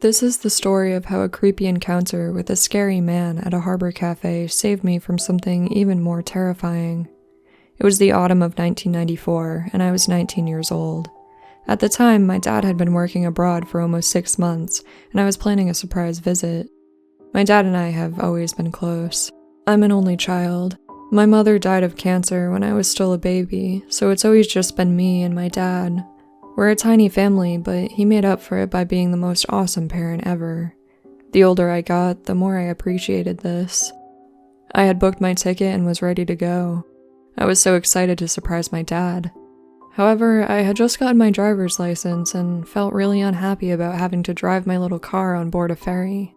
This is the story of how a creepy encounter with a scary man at a harbor cafe saved me from something even more terrifying. It was the autumn of 1994, and I was 19 years old. At the time, my dad had been working abroad for almost 6 months, and I was planning a surprise visit. My dad and I have always been close. I'm an only child. My mother died of cancer when I was still a baby, so it's always just been me and my dad. We're a tiny family, but he made up for it by being the most awesome parent ever. The older I got, the more I appreciated this. I had booked my ticket and was ready to go. I was so excited to surprise my dad. However, I had just gotten my driver's license and felt really unhappy about having to drive my little car on board a ferry.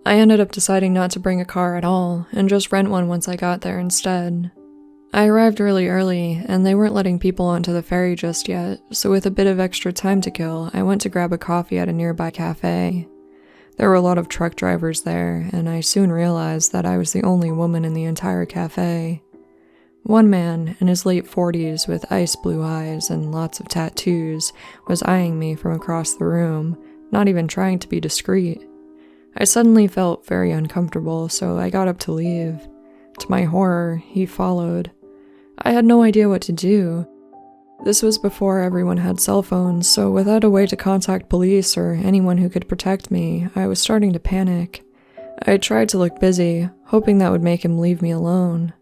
I ended up deciding not to bring a car at all and just rent one once I got there instead. I arrived really early, and they weren't letting people onto the ferry just yet, so with a bit of extra time to kill, I went to grab a coffee at a nearby cafe. There were a lot of truck drivers there, and I soon realized that I was the only woman in the entire cafe. One man, in his late 40s with ice blue eyes and lots of tattoos, was eyeing me from across the room, not even trying to be discreet. I suddenly felt very uncomfortable, so I got up to leave. To my horror, he followed. I had no idea what to do. This was before everyone had cell phones, so without a way to contact police or anyone who could protect me, I was starting to panic. I tried to look busy, hoping that would make him leave me alone.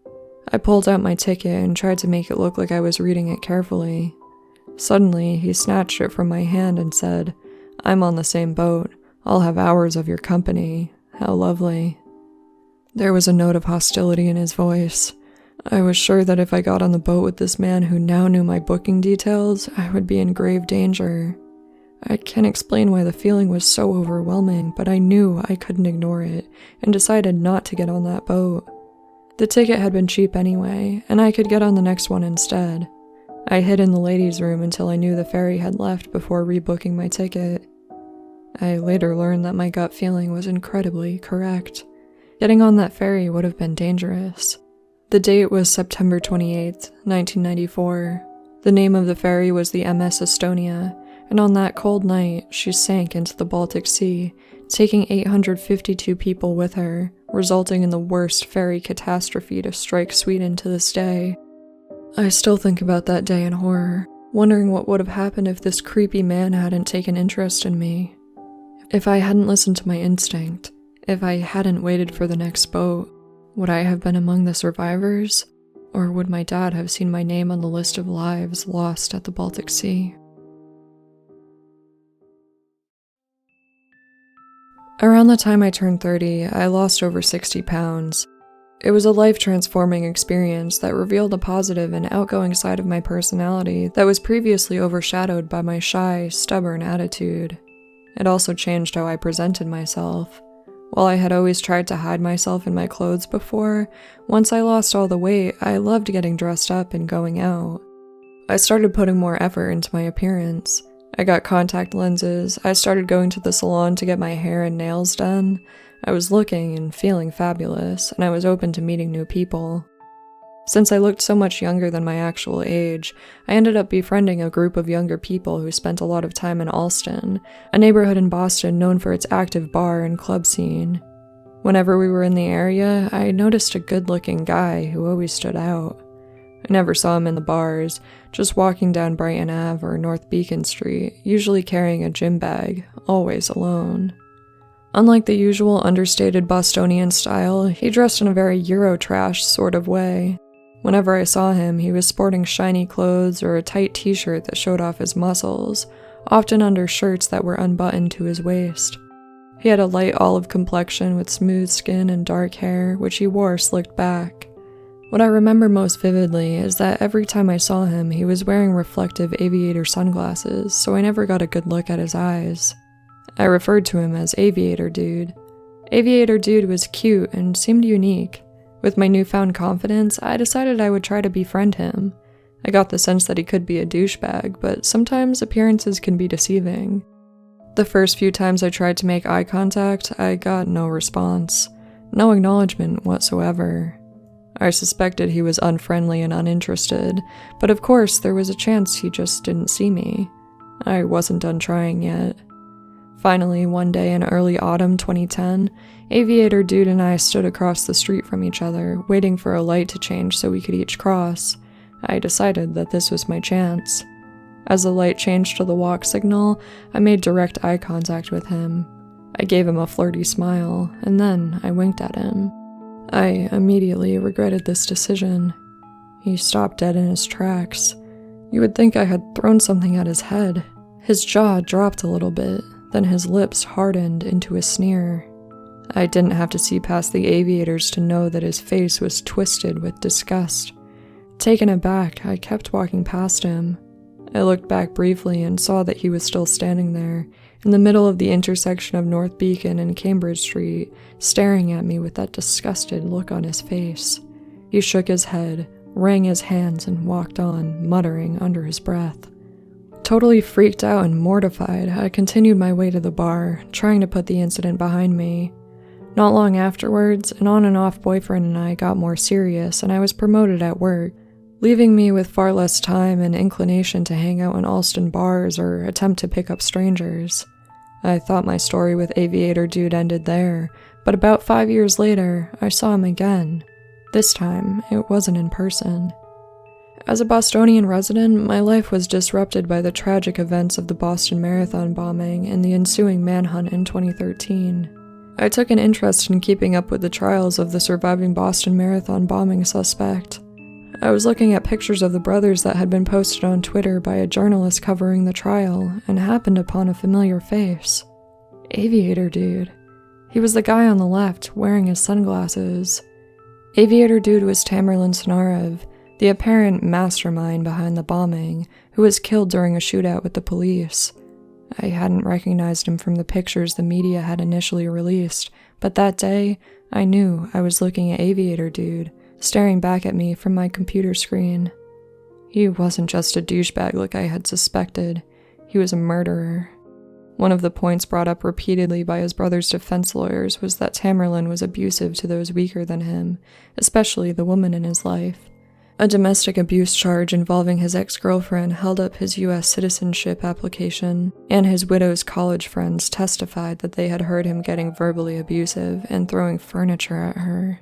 I pulled out my ticket and tried to make it look like I was reading it carefully. Suddenly, he snatched it from my hand and said, "I'm on the same boat. I'll have hours of your company. How lovely." There was a note of hostility in his voice. I was sure that if I got on the boat with this man who now knew my booking details, I would be in grave danger. I can't explain why the feeling was so overwhelming, but I knew I couldn't ignore it, and decided not to get on that boat. The ticket had been cheap anyway, and I could get on the next one instead. I hid in the ladies' room until I knew the ferry had left before rebooking my ticket. I later learned that my gut feeling was incredibly correct. Getting on that ferry would have been dangerous. The date was September 28th, 1994. The name of the ferry was the MS Estonia, and on that cold night, she sank into the Baltic Sea, taking 852 people with her, resulting in the worst ferry catastrophe to strike Sweden to this day. I still think about that day in horror, wondering what would have happened if this creepy man hadn't taken interest in me. If I hadn't listened to my instinct, if I hadn't waited for the next boat, would I have been among the survivors? Or would my dad have seen my name on the list of lives lost at the Baltic Sea? Around the time I turned 30, I lost over 60 pounds. It was a life-transforming experience that revealed a positive and outgoing side of my personality that was previously overshadowed by my shy, stubborn attitude. It also changed how I presented myself. While I had always tried to hide myself in my clothes before, once I lost all the weight, I loved getting dressed up and going out. I started putting more effort into my appearance. I got contact lenses, I started going to the salon to get my hair and nails done. I was looking and feeling fabulous, and I was open to meeting new people. Since I looked so much younger than my actual age, I ended up befriending a group of younger people who spent a lot of time in Allston, a neighborhood in Boston known for its active bar and club scene. Whenever we were in the area, I noticed a good-looking guy who always stood out. I never saw him in the bars, just walking down Brighton Ave or North Beacon Street, usually carrying a gym bag, always alone. Unlike the usual understated Bostonian style, he dressed in a very Eurotrash sort of way. Whenever I saw him, he was sporting shiny clothes or a tight t-shirt that showed off his muscles, often under shirts that were unbuttoned to his waist. He had a light olive complexion with smooth skin and dark hair, which he wore slicked back. What I remember most vividly is that every time I saw him, he was wearing reflective aviator sunglasses, so I never got a good look at his eyes. I referred to him as Aviator Dude. Aviator Dude was cute and seemed unique. With my newfound confidence, I decided I would try to befriend him. I got the sense that he could be a douchebag, but sometimes appearances can be deceiving. The first few times I tried to make eye contact, I got no response. No acknowledgement whatsoever. I suspected he was unfriendly and uninterested, but of course there was a chance he just didn't see me. I wasn't done trying yet. Finally, one day in early autumn 2010, Aviator Dude and I stood across the street from each other, waiting for a light to change so we could each cross. I decided that this was my chance. As the light changed to the walk signal, I made direct eye contact with him. I gave him a flirty smile, and then I winked at him. I immediately regretted this decision. He stopped dead in his tracks. You would think I had thrown something at his head. His jaw dropped a little bit, then his lips hardened into a sneer. I didn't have to see past the aviators to know that his face was twisted with disgust. Taken aback, I kept walking past him. I looked back briefly and saw that he was still standing there, in the middle of the intersection of North Beacon and Cambridge Street, staring at me with that disgusted look on his face. He shook his head, wrung his hands, and walked on, muttering under his breath. Totally freaked out and mortified, I continued my way to the bar, trying to put the incident behind me. Not long afterwards, an on-and-off boyfriend and I got more serious, and I was promoted at work, leaving me with far less time and inclination to hang out in Alston bars or attempt to pick up strangers. I thought my story with Aviator Dude ended there, but about 5 years later, I saw him again. This time, it wasn't in person. As a Bostonian resident, my life was disrupted by the tragic events of the Boston Marathon bombing and the ensuing manhunt in 2013. I took an interest in keeping up with the trials of the surviving Boston Marathon bombing suspect. I was looking at pictures of the brothers that had been posted on Twitter by a journalist covering the trial and happened upon a familiar face. Aviator Dude. He was the guy on the left, wearing his sunglasses. Aviator Dude was Tamerlan Snarev, the apparent mastermind behind the bombing, who was killed during a shootout with the police. I hadn't recognized him from the pictures the media had initially released, but that day, I knew I was looking at Aviator Dude, staring back at me from my computer screen. He wasn't just a douchebag like I had suspected, he was a murderer. One of the points brought up repeatedly by his brother's defense lawyers was that Tamerlan was abusive to those weaker than him, especially the woman in his life. A domestic abuse charge involving his ex-girlfriend held up his U.S. citizenship application, and his widow's college friends testified that they had heard him getting verbally abusive and throwing furniture at her.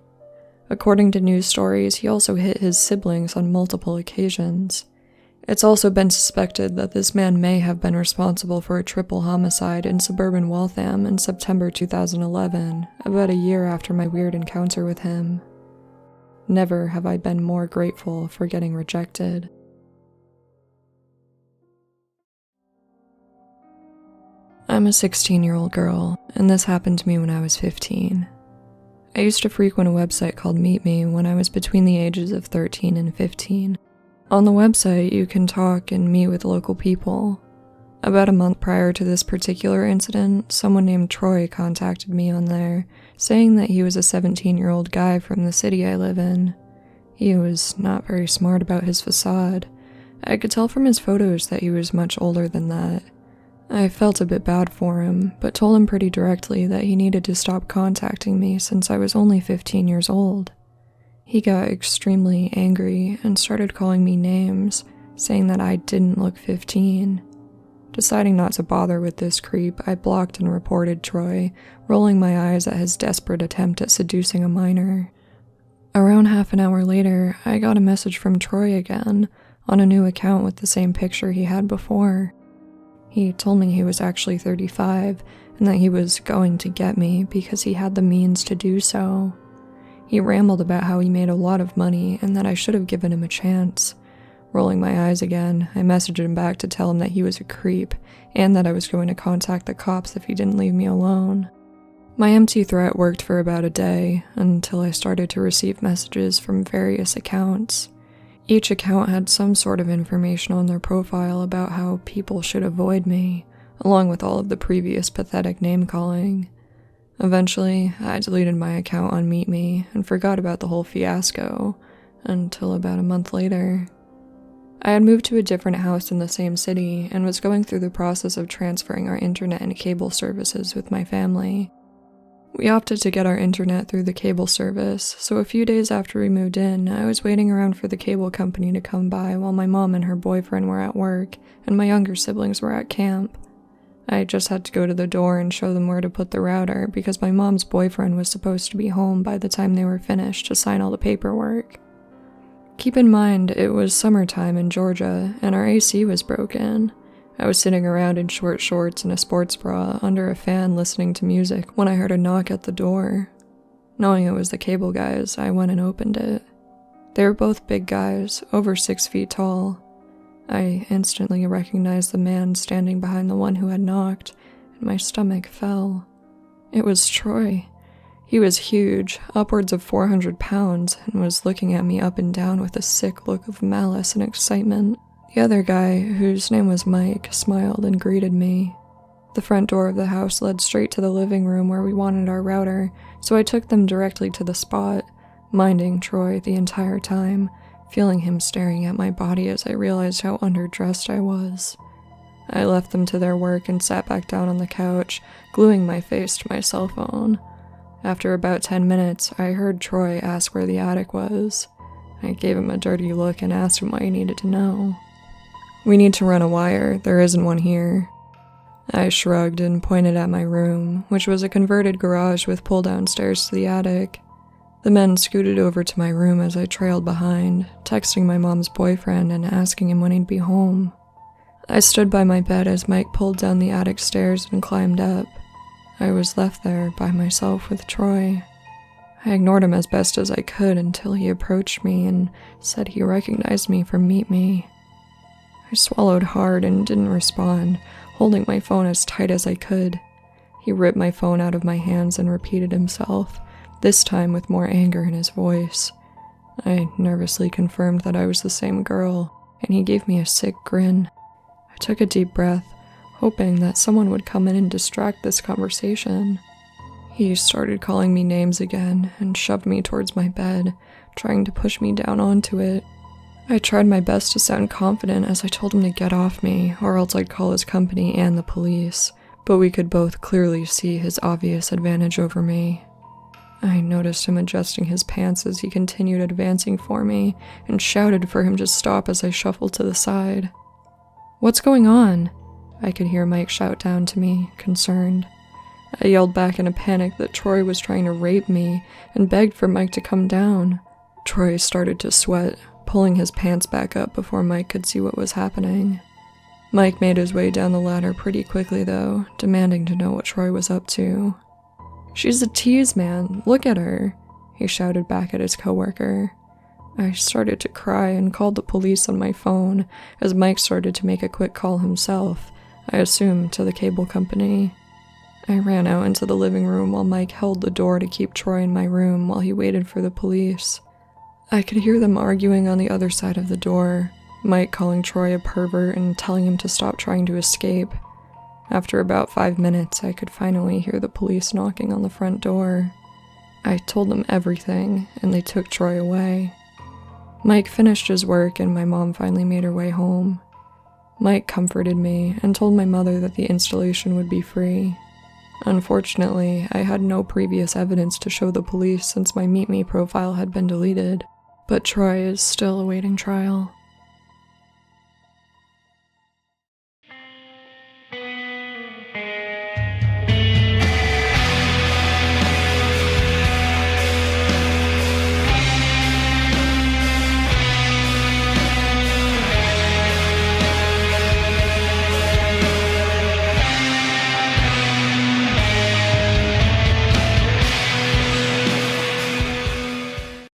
According to news stories, he also hit his siblings on multiple occasions. It's also been suspected that this man may have been responsible for a triple homicide in suburban Waltham in September 2011, about a year after my weird encounter with him. Never have I been more grateful for getting rejected. I'm a 16-year-old girl, and this happened to me when I was 15. I used to frequent a website called Myuu when I was between the ages of 13 and 15. On the website, you can talk and meet with local people. About a month prior to this particular incident, someone named Troy contacted me on there, saying that he was a 17-year-old guy from the city I live in. He was not very smart about his facade. I could tell from his photos that he was much older than that. I felt a bit bad for him, but told him pretty directly that he needed to stop contacting me since I was only 15 years old. He got extremely angry and started calling me names, saying that I didn't look 15. Deciding not to bother with this creep, I blocked and reported Troy, rolling my eyes at his desperate attempt at seducing a minor. Around half an hour later, I got a message from Troy again, on a new account with the same picture he had before. He told me he was actually 35, and that he was going to get me because he had the means to do so. He rambled about how he made a lot of money and that I should have given him a chance. Rolling my eyes again, I messaged him back to tell him that he was a creep, and that I was going to contact the cops if he didn't leave me alone. My empty threat worked for about a day, until I started to receive messages from various accounts. Each account had some sort of information on their profile about how people should avoid me, along with all of the previous pathetic name-calling. Eventually, I deleted my account on MeetMe and forgot about the whole fiasco, until about a month later. I had moved to a different house in the same city and was going through the process of transferring our internet and cable services with my family. We opted to get our internet through the cable service, so a few days after we moved in, I was waiting around for the cable company to come by while my mom and her boyfriend were at work and my younger siblings were at camp. I just had to go to the door and show them where to put the router because my mom's boyfriend was supposed to be home by the time they were finished to sign all the paperwork. Keep in mind, it was summertime in Georgia, and our AC was broken. I was sitting around in short shorts and a sports bra under a fan listening to music when I heard a knock at the door. Knowing it was the cable guys, I went and opened it. They were both big guys, over 6 feet tall. I instantly recognized the man standing behind the one who had knocked, and my stomach fell. It was Troy. He was huge, upwards of 400 pounds, and was looking at me up and down with a sick look of malice and excitement. The other guy, whose name was Mike, smiled and greeted me. The front door of the house led straight to the living room where we wanted our router, so I took them directly to the spot, minding Troy the entire time, feeling him staring at my body as I realized how underdressed I was. I left them to their work and sat back down on the couch, gluing my face to my cell phone. After about 10 minutes, I heard Troy ask where the attic was. I gave him a dirty look and asked him what he needed to know. "We need to run a wire, there isn't one here." I shrugged and pointed at my room, which was a converted garage with pull-down stairs to the attic. The men scooted over to my room as I trailed behind, texting my mom's boyfriend and asking him when he'd be home. I stood by my bed as Mike pulled down the attic stairs and climbed up. I was left there by myself with Troy. I ignored him as best as I could until he approached me and said he recognized me from Meet Me. I swallowed hard and didn't respond, holding my phone as tight as I could. He ripped my phone out of my hands and repeated himself, this time with more anger in his voice. I nervously confirmed that I was the same girl, and he gave me a sick grin. I took a deep breath, hoping that someone would come in and distract this conversation. He started calling me names again and shoved me towards my bed, trying to push me down onto it. I tried my best to sound confident as I told him to get off me, or else I'd call his company and the police, but we could both clearly see his obvious advantage over me. I noticed him adjusting his pants as he continued advancing for me, and shouted for him to stop as I shuffled to the side. "What's going on?" I could hear Mike shout down to me, concerned. I yelled back in a panic that Troy was trying to rape me, and begged for Mike to come down. Troy started to sweat, pulling his pants back up before Mike could see what was happening. Mike made his way down the ladder pretty quickly though, demanding to know what Troy was up to. "She's a tease, man. Look at her," he shouted back at his coworker. I started to cry and called the police on my phone as Mike started to make a quick call himself, I assumed to the cable company. I ran out into the living room while Mike held the door to keep Troy in my room while he waited for the police. I could hear them arguing on the other side of the door, Mike calling Troy a pervert and telling him to stop trying to escape. After about 5 minutes, I could finally hear the police knocking on the front door. I told them everything, and they took Troy away. Mike finished his work, and my mom finally made her way home. Mike comforted me and told my mother that the installation would be free. Unfortunately, I had no previous evidence to show the police since my Meet Me profile had been deleted, but Troy is still awaiting trial.